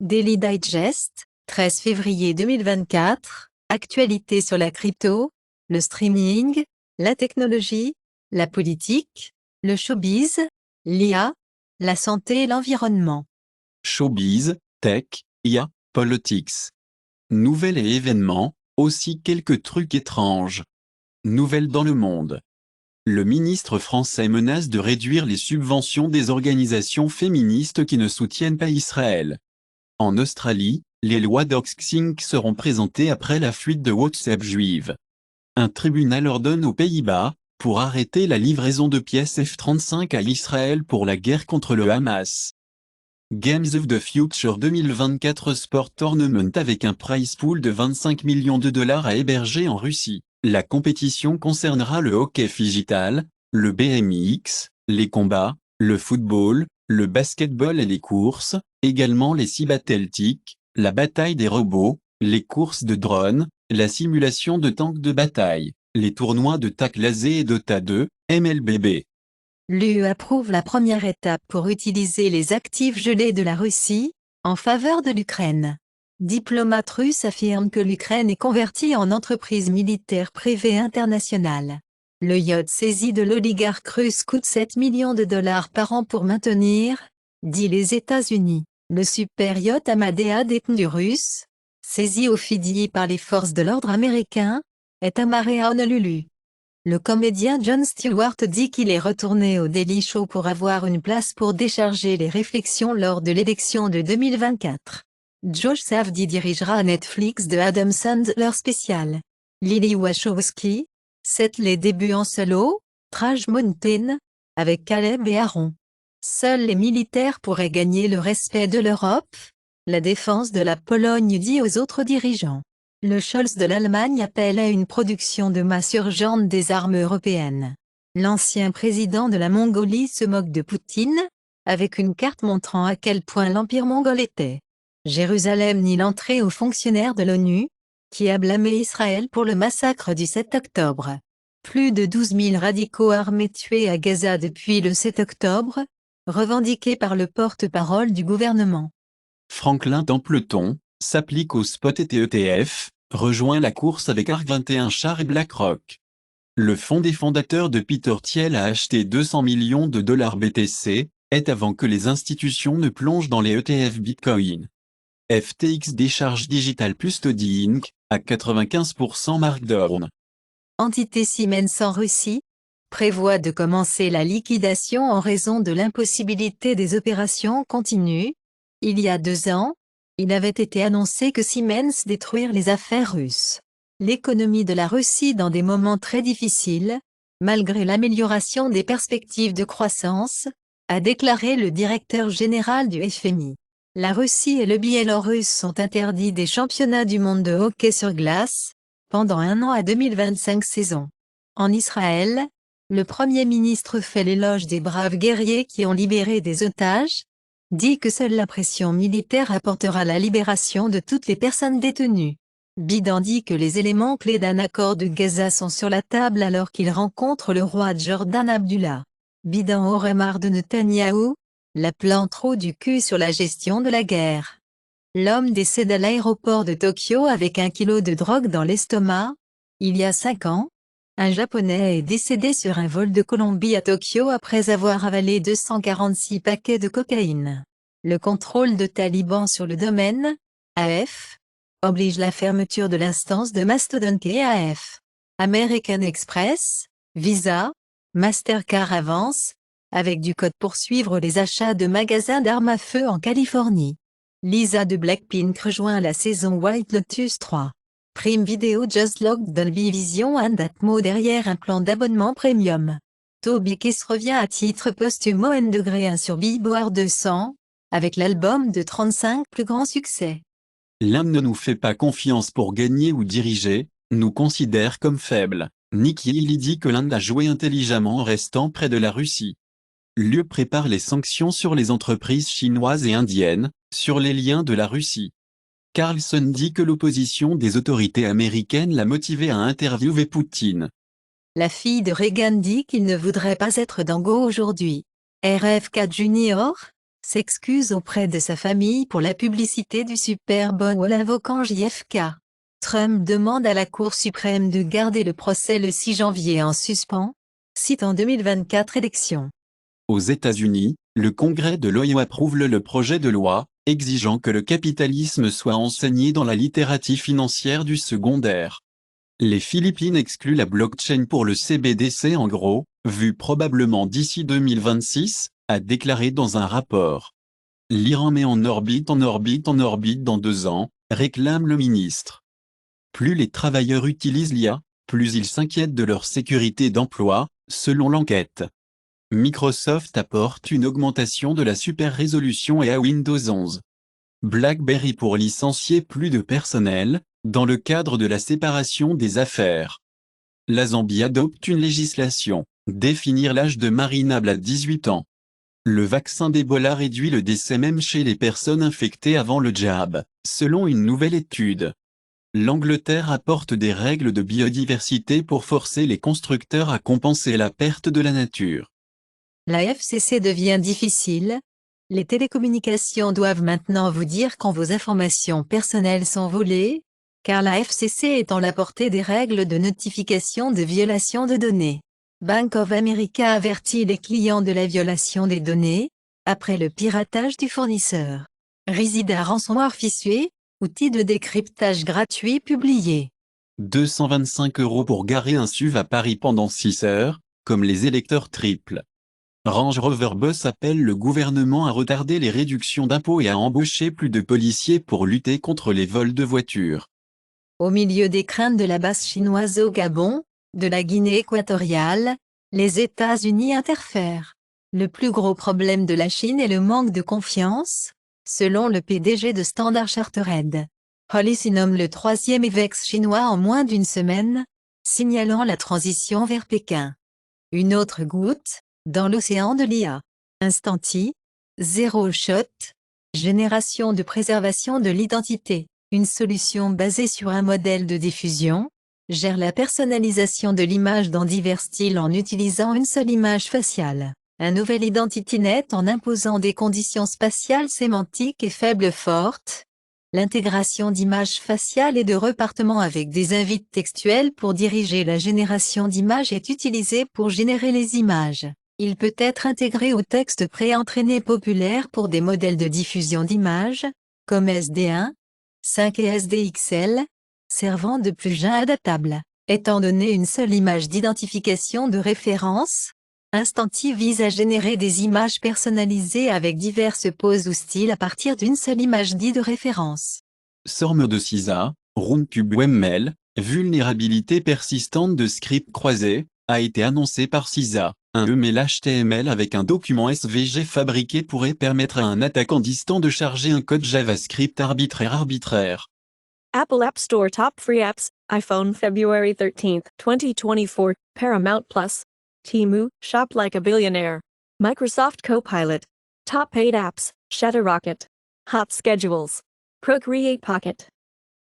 Daily Digest, 13 février 2024, actualité sur la crypto, le streaming, la technologie, la politique, le showbiz, l'IA, la santé et l'environnement. Showbiz, tech, IA, politics. Nouvelles et événements, aussi quelques trucs étranges. Nouvelles dans le monde. Le ministre français menace de réduire les subventions des organisations féministes qui ne soutiennent pas Israël. En Australie, les lois doxing seront présentées après la fuite de WhatsApp juive. Un tribunal ordonne aux Pays-Bas, pour arrêter la livraison de pièces F-35 à Israël pour la guerre contre le Hamas. Games of the Future 2024 Sport Tournament avec un prize pool de 25 millions de dollars à héberger en Russie. La compétition concernera le hockey digital, le BMX, les combats, le football, le basketball et les courses, également les cybernétiques, la bataille des robots, les courses de drones, la simulation de tanks de bataille, les tournois de tac laser et Dota 2, MLBB. L'UE approuve la première étape pour utiliser les actifs gelés de la Russie, en faveur de l'Ukraine. Diplomates russes affirment que l'Ukraine est convertie en entreprise militaire privée internationale. Le yacht saisi de l'oligarque russe coûte 7 millions de dollars par an pour maintenir, dit les États-Unis. Le super yacht Amadea détenu russe, saisi au Fidji par les forces de l'ordre américains, est amarré à Honolulu. Le comédien Jon Stewart dit qu'il est retourné au Daily Show pour avoir une place pour décharger les réflexions lors de l'élection de 2024. Josh Savdi dirigera Netflix de Adam Sandler spécial. Lily Wachowski, c'est les débuts en solo, Trash Mountain, avec Caleb et Aaron. Seuls les militaires pourraient gagner le respect de l'Europe, la défense de la Pologne dit aux autres dirigeants. Le Scholz de l'Allemagne appelle à une production de masse urgente des armes européennes. L'ancien président de la Mongolie se moque de Poutine, avec une carte montrant à quel point l'empire mongol était. Jérusalem nie l'entrée aux fonctionnaires de l'ONU, qui a blâmé Israël pour le massacre du 7 octobre. Plus de 12 000 radicaux armés tués à Gaza depuis le 7 octobre, revendiqué par le porte-parole du gouvernement. Franklin Templeton s'applique au spot et ETF, rejoint la course avec ARK 21 Char et BlackRock. Le fonds des fondateurs de Peter Thiel a acheté 200 millions de dollars BTC, est avant que les institutions ne plongent dans les ETF Bitcoin. FTX décharge Digital Custody Inc. à 95% markdown. Entité Siemens en Russie prévoit de commencer la liquidation en raison de l'impossibilité des opérations continues. Il y a 2 ans, il avait été annoncé que Siemens détruire les affaires russes. L'économie de la Russie dans des moments très difficiles, malgré l'amélioration des perspectives de croissance, a déclaré le directeur général du FMI. La Russie et le Biélorusse sont interdits des championnats du monde de hockey sur glace, pendant 1 an à 2025 saison. En Israël, le Premier ministre fait l'éloge des braves guerriers qui ont libéré des otages, dit que seule la pression militaire apportera la libération de toutes les personnes détenues. Biden dit que les éléments clés d'un accord de Gaza sont sur la table alors qu'il rencontre le roi Jordan Abdullah. Biden aurait marre de Netanyahou, l'appelant trop du cul sur la gestion de la guerre. L'homme décède à l'aéroport de Tokyo avec 1 kilo de drogue dans l'estomac. Il y a 5 ans, un Japonais est décédé sur un vol de Colombie à Tokyo après avoir avalé 246 paquets de cocaïne. Le contrôle de talibans sur le domaine, AF, oblige la fermeture de l'instance de Mastodon AF. American Express, Visa, Mastercard avance, avec du code pour suivre les achats de magasins d'armes à feu en Californie. Lisa de Blackpink rejoint la saison White Lotus 3. Prime Video just logged Dolby Vision and Atmo derrière un plan d'abonnement premium. Toby Keith revient à titre posthume au N-1 sur Billboard 200, avec l'album de 35 plus grands succès. L'Inde ne nous fait pas confiance pour gagner ou diriger, nous considère comme faibles. Nikki Haley dit que l'Inde a joué intelligemment en restant près de la Russie. L'UE prépare les sanctions sur les entreprises chinoises et indiennes, sur les liens de la Russie. Carlson dit que l'opposition des autorités américaines l'a motivé à interviewer Poutine. La fille de Reagan dit qu'il ne voudrait pas être dans Go aujourd'hui. RFK Jr., s'excuse auprès de sa famille pour la publicité du Super Bowl invoquant JFK. Trump demande à la Cour suprême de garder le procès le 6 janvier en suspens, citant 2024 élections. Aux États-Unis, le Congrès de l'Ohio approuve le projet de loi, exigeant que le capitalisme soit enseigné dans la littératie financière du secondaire. Les Philippines excluent la blockchain pour le CBDC en gros, vu probablement d'ici 2026, a déclaré dans un rapport. L'Iran met en orbite dans 2 ans, réclame le ministre. Plus les travailleurs utilisent l'IA, plus ils s'inquiètent de leur sécurité d'emploi, selon l'enquête. Microsoft apporte une augmentation de la super résolution et à Windows 11. BlackBerry pour licencier plus de personnel, dans le cadre de la séparation des affaires. La Zambie adopte une législation, définir l'âge de marinable à 18 ans. Le vaccin d'Ebola réduit le décès même chez les personnes infectées avant le jab, selon une nouvelle étude. L'Angleterre apporte des règles de biodiversité pour forcer les constructeurs à compenser la perte de la nature. La FCC devient difficile. Les télécommunications doivent maintenant vous dire quand vos informations personnelles sont volées, car la FCC est en la portée des règles de notification de violation de données. Bank of America avertit les clients de la violation des données, après le piratage du fournisseur. Risidia Ransomware Fichue, outil de décryptage gratuit publié. 225 € pour garer un SUV à Paris pendant 6 heures, comme les électeurs triples. Range Rover Bus appelle le gouvernement à retarder les réductions d'impôts et à embaucher plus de policiers pour lutter contre les vols de voitures. Au milieu des craintes de la base chinoise au Gabon, de la Guinée équatoriale, les États-Unis interfèrent. Le plus gros problème de la Chine est le manque de confiance, selon le PDG de Standard Chartered. Holly nomme le 3e évêque chinois en moins d'une semaine, signalant la transition vers Pékin. Une autre goutte, dans l'océan de l'IA. Instanti, Zero Shot, génération de préservation de l'identité. Une solution basée sur un modèle de diffusion, gère la personnalisation de l'image dans divers styles en utilisant une seule image faciale. Un nouvel IdentityNet en imposant des conditions spatiales sémantiques et faibles fortes. L'intégration d'images faciales et de repartements avec des invites textuels pour diriger la génération d'images est utilisé pour générer les images. Il peut être intégré au texte pré-entraîné populaire pour des modèles de diffusion d'images, comme SD1, 5 et SDXL, servant de plugin adaptable. Étant donné une seule image d'identification de référence, Instanti vise à générer des images personnalisées avec diverses poses ou styles à partir d'une seule image de référence. Sorme de CISA, Roundcube Webmail, vulnérabilité persistante de scripts croisés, a été annoncé par CISA. Un email HTML avec un document SVG fabriqué pourrait permettre à un attaquant distant de charger un code JavaScript arbitraire. Apple App Store Top Free Apps, iPhone February 13th, 2024, Paramount Plus, Temu, Shop Like a Billionaire, Microsoft Copilot, Top Paid Apps, Shutterrocket, Hot Schedules, Procreate Pocket.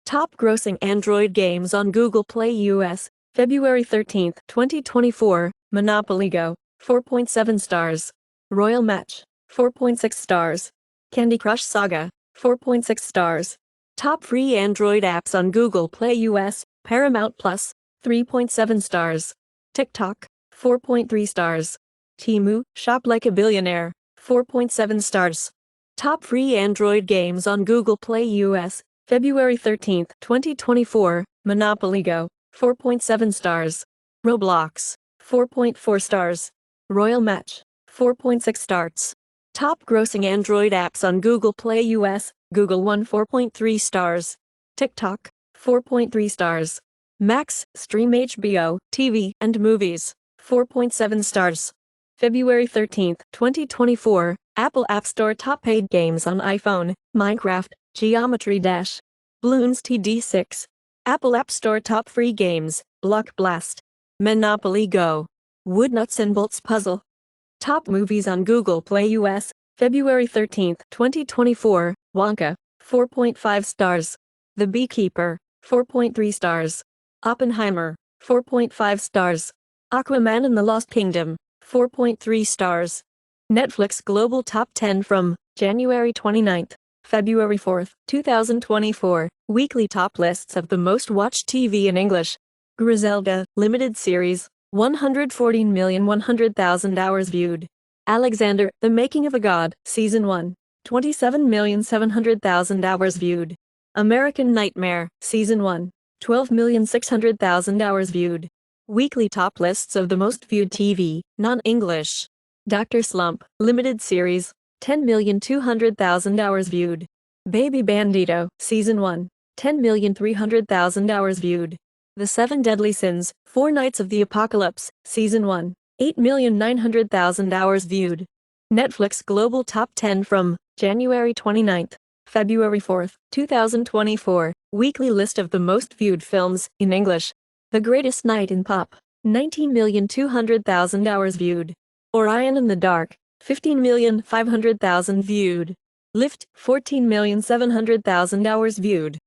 Top Grossing Android Games on Google Play US, February 13th, 2024, Monopoly Go, 4.7 stars. Royal Match, 4.6 stars. Candy Crush Saga, 4.6 stars. Top free Android apps on Google Play US, Paramount Plus, 3.7 stars. TikTok, 4.3 stars. Temu, Shop Like a Billionaire, 4.7 stars. Top free Android games on Google Play US, February 13th, 2024, Monopoly Go, 4.7 stars. Roblox, 4.4 stars. Royal Match, 4.6 stars. Top grossing Android apps on Google Play US, Google One 4.3 stars. TikTok, 4.3 stars. Max, Stream HBO, TV, and movies, 4.7 stars. February 13th, 2024, Apple App Store top paid games on iPhone, Minecraft, Geometry Dash, Bloons TD6. Apple App Store top free games, Block Blast, Monopoly Go, Wood Nuts and Bolts Puzzle. Top movies on Google Play US, February 13th, 2024, Wonka, 4.5 stars. The Beekeeper, 4.3 stars. Oppenheimer, 4.5 stars. Aquaman and the Lost Kingdom, 4.3 stars. Netflix Global Top 10 from January 29th, February 4th, 2024. Weekly top lists of the most watched TV in English. Griselda, limited series, 114,100,000 hours viewed. Alexander, The Making of a God, Season 1, 27,700,000 hours viewed. American Nightmare, Season 1, 12,600,000 hours viewed. Weekly top lists of the most viewed TV, non-English. Dr. Slump, limited series, 10,200,000 hours viewed. Baby Bandito, Season 1, 10,300,000 hours viewed. The Seven Deadly Sins, Four Nights of the Apocalypse, Season 1, 8,900,000 hours viewed. Netflix Global Top 10 from January 29th, February 4th, 2024. Weekly list of the most viewed films in English. The Greatest Night in Pop, 19,200,000 hours viewed. Orion in the Dark, 15,500,000 viewed. Lift, 14,700,000 hours viewed.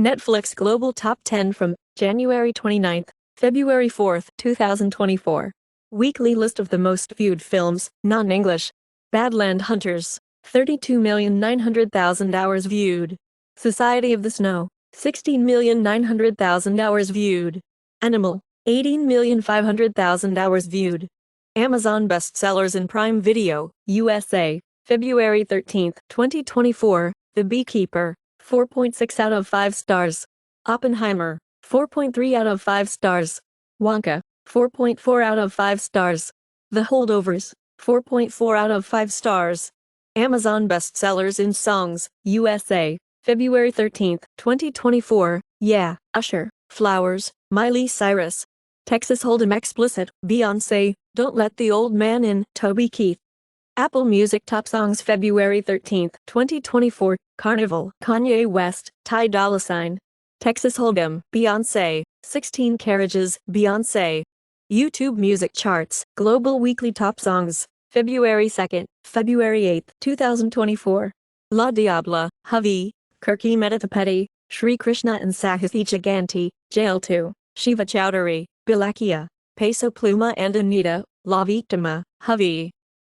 Netflix Global Top 10 from January 29th, February 4th, 2024. Weekly list of the most viewed films, non-English. Badland Hunters, 32,900,000 hours viewed. Society of the Snow, 16,900,000 hours viewed. Animal, 18,500,000 hours viewed. Amazon bestsellers in Prime Video, USA, February 13th, 2024. The Beekeeper, 4.6 out of 5 stars. Oppenheimer, 4.3 out of 5 stars. Wonka, 4.4 out of 5 stars. The Holdovers, 4.4 out of 5 stars. Amazon bestsellers in songs, USA, February 13th, 2024. Yeah, Usher, Flowers, Miley Cyrus. Texas Hold'em explicit, Beyoncé, Don't Let the Old Man In, Toby Keith. Apple Music Top Songs February 13th, 2024. Carnival, Kanye West, Ty Dolla $ign. Texas Hold'em, Beyoncé, 16 Carriages, Beyoncé. YouTube Music Charts, Global Weekly Top Songs, February 2nd, February 8th, 2024. La Diabla, Havi, Kirky Metatapeti, Shri Krishna and Sahithi Giganti, Jail 2, Shiva Chowdhury, Bilakia, Peso Pluma and Anita, La Victima, Havi.